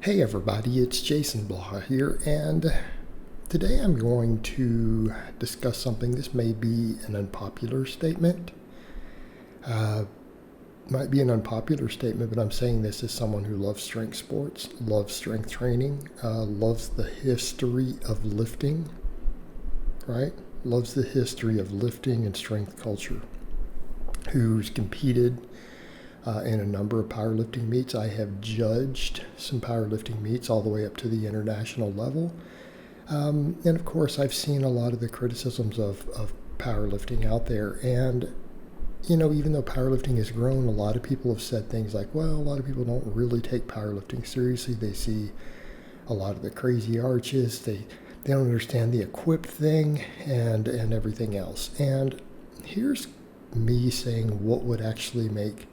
Hey everybody, it's Jason Blaha here, and today I'm going to discuss something. This may be an unpopular statement. Might be an unpopular statement, but I'm saying this as someone who loves strength sports, loves strength training, loves the history of lifting, right? Loves the history of lifting and strength culture, who's competed in a number of powerlifting meets. I have judged some powerlifting meets all the way up to the international level. And of course, I've seen a lot of the criticisms of powerlifting out there. And, you know, even though powerlifting has grown, a lot of people have said things like, well, a lot of people don't really take powerlifting seriously. They see a lot of the crazy arches. They don't understand the equip thing and everything else. And here's me saying what would actually make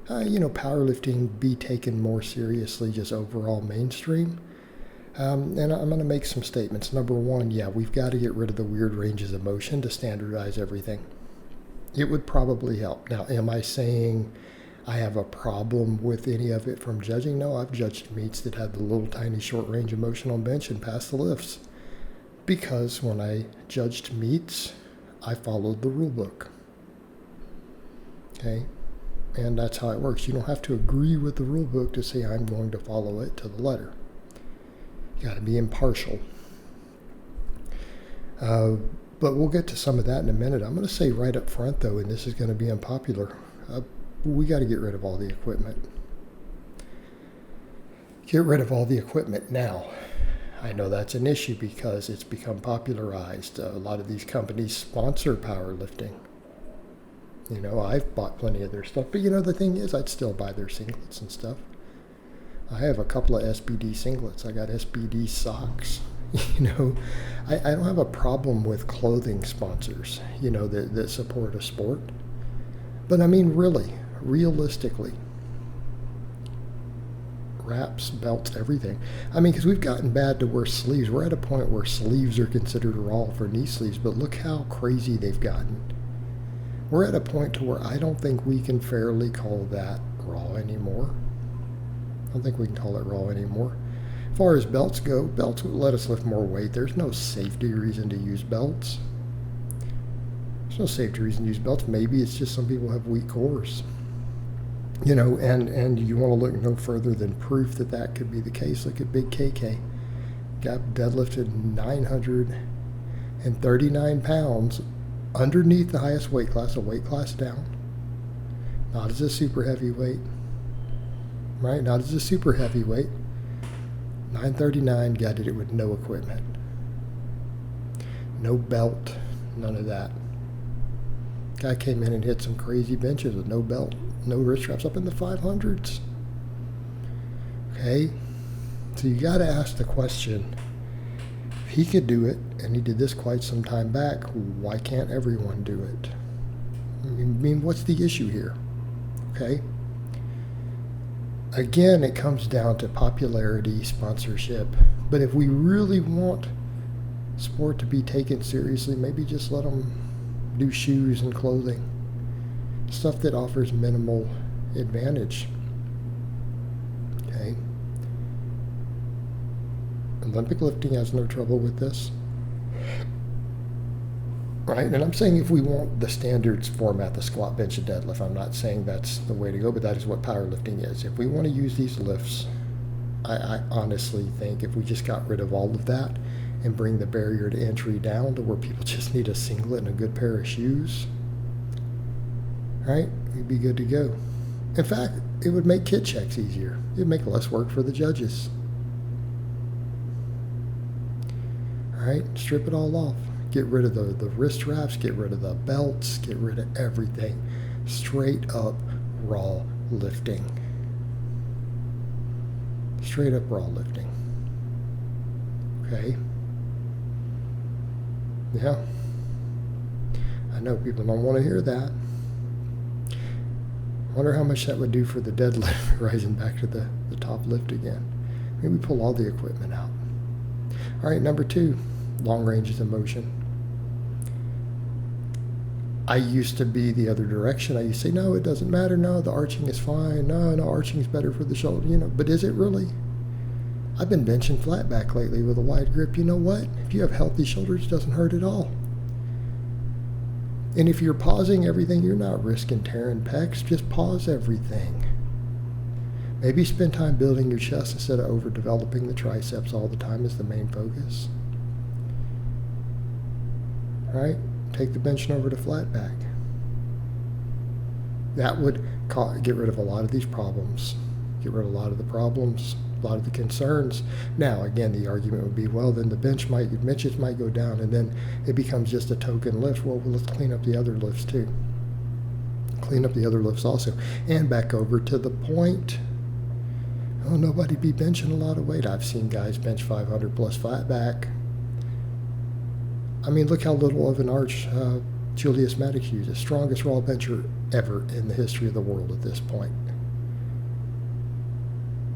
powerlifting be taken more seriously, just overall mainstream. And I'm going to make some statements. Number one, we've got to get rid of the weird ranges of motion to standardize everything. It would probably help. Now, am I saying I have a problem with any of it from judging? No, I've judged meets that had the little tiny short range of motion on bench and passed the lifts. Because when I judged meets, I followed the rule book. Okay? And that's how it works. You don't have to agree with the rule book to say I'm going to follow it to the letter. You got to be impartial. But we'll get to some of that in a minute. I'm going to say right up front, though, and this is going to be unpopular, we got to get rid of all the equipment. Get rid of all the equipment now. I know that's an issue because it's become popularized. A lot of these companies sponsor powerlifting. You know, I've bought plenty of their stuff, but the thing is, I'd still buy their singlets and stuff. I have a couple of SBD singlets. I got SBD socks. I don't have a problem with clothing sponsors, that support a sport. But I mean, really, realistically, wraps, belts, everything. I mean, because we've gotten bad to wear sleeves. We're at a point where sleeves are considered raw for knee sleeves, but look how crazy they've gotten. We're at a point to where I don't think we can fairly call that raw anymore. I don't think we can call it raw anymore. As far as belts go, belts would let us lift more weight. There's no safety reason to use belts. There's no safety reason to use belts. Maybe it's just some people have weak cores. And you want to look no further than proof that could be the case. Look at Big KK. Got deadlifted 939 pounds underneath the highest weight class, a weight class down. Not as a super heavyweight, right? Not as a super heavyweight. 939, got it with no equipment. No belt, none of that. Guy came in and hit some crazy benches with no belt, no wrist straps, up in the 500s. Okay? So you got to ask the question, if he could do it, and he did this quite some time back, why can't everyone do it? I mean, what's the issue here? Okay? Again, it comes down to popularity, sponsorship. But if we really want sport to be taken seriously, maybe just let them do shoes and clothing. Stuff that offers minimal advantage. Okay? Olympic lifting has no trouble with this. Right? And I'm saying if we want the standards format, the squat, bench, and deadlift, I'm not saying that's the way to go, but that is what powerlifting is. If we want to use these lifts, I honestly think if we just got rid of all of that and bring the barrier to entry down to where people just need a singlet and a good pair of shoes, right, we'd be good to go. In fact, it would make kit checks easier. It would make less work for the judges. All right, strip it all off. Get rid of the wrist wraps, get rid of the belts, get rid of everything. Straight up raw lifting. Straight up raw lifting. Okay? Yeah. I know people don't want to hear that. I wonder how much that would do for the deadlift, rising back to the top lift again. Maybe pull all the equipment out. All right, number 2, long ranges of motion. I used to be the other direction. I used to say, no, it doesn't matter. No, the arching is fine. No, arching is better for the shoulder. But is it really? I've been benching flat back lately with a wide grip. You know what? If you have healthy shoulders, it doesn't hurt at all. And if you're pausing everything, you're not risking tearing pecs. Just pause everything. Maybe spend time building your chest instead of overdeveloping the triceps all the time is the main focus. Right? Take the benching over to flat back. That would get rid of a lot of these problems. Get rid of a lot of the problems, a lot of the concerns. Now, again, the argument would be, well, then the benches might go down, and then it becomes just a token lift. Well, let's clean up the other lifts too. Clean up the other lifts also. And back over to the point, oh, nobody be benching a lot of weight. I've seen guys bench 500 plus flat back. I mean, look how little of an arch Julius Maddox uses. Strongest raw bencher ever in the history of the world at this point.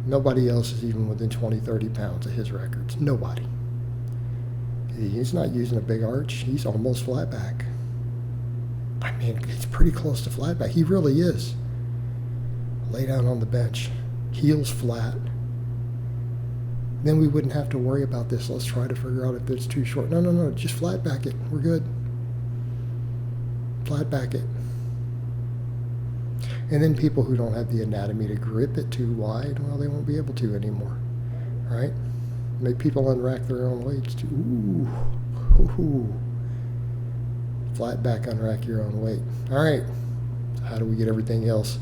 Nobody else is even within 20, 30 pounds of his records. Nobody. He's not using a big arch. He's almost flat back. I mean, it's pretty close to flat back. He really is. Lay down on the bench. Heels flat. Then we wouldn't have to worry about this. Let's try to figure out if it's too short. No. Just flat back it. We're good. Flat back it. And then people who don't have the anatomy to grip it too wide, well, they won't be able to anymore, right? Make people unrack their own weights too. Ooh. Flat back, unrack your own weight. All right, so how do we get everything else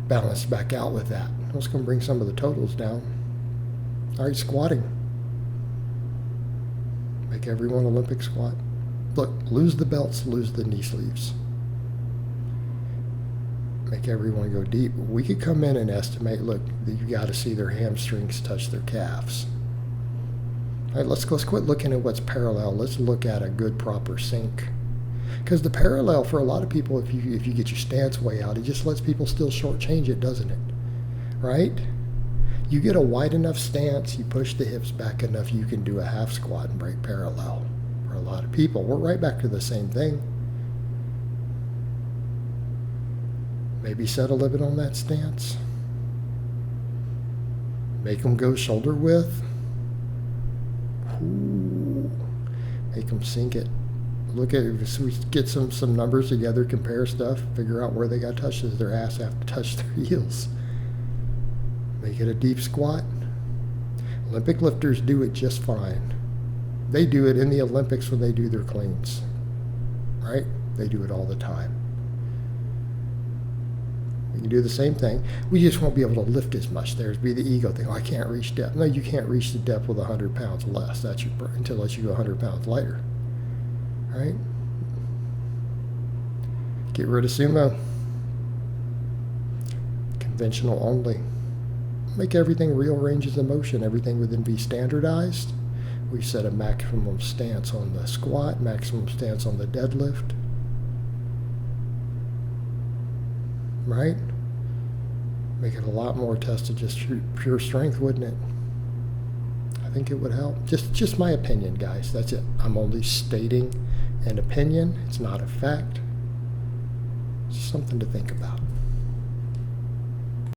balanced back out with that? That's going to bring some of the totals down. All right, squatting. Make everyone Olympic squat. Look, lose the belts, lose the knee sleeves. Make everyone go deep. We could come in and estimate, look, you got to see their hamstrings touch their calves. All right, let's quit looking at what's parallel. Let's look at a good proper sink. Because the parallel for a lot of people, if you get your stance way out, it just lets people still shortchange it, doesn't it? Right? You get a wide enough stance, you push the hips back enough, you can do a half squat and break parallel. For a lot of people, we're right back to the same thing. Maybe set a limit on that stance. Make them go shoulder width. Ooh. Make them sink it. Look at it. So we get some numbers together, compare stuff, figure out where they got touched. Does their ass have to touch their heels? Make it a deep squat. Olympic lifters do it just fine. They do it in the Olympics when they do their cleans. Right? They do it all the time. We can do the same thing. We just won't be able to lift as much. There's be the ego thing. Oh, I can't reach depth. No, you can't reach the depth with 100 pounds less. That's unless you go 100 pounds lighter. All right? Get rid of sumo. Conventional only. Make everything real ranges of motion. Everything within be standardized. We set a maximum stance on the squat, maximum stance on the deadlift. Right? Make it a lot more tested, just pure strength, wouldn't it? I think it would help. Just my opinion, guys. That's it. I'm only stating an opinion. It's not a fact. It's something to think about.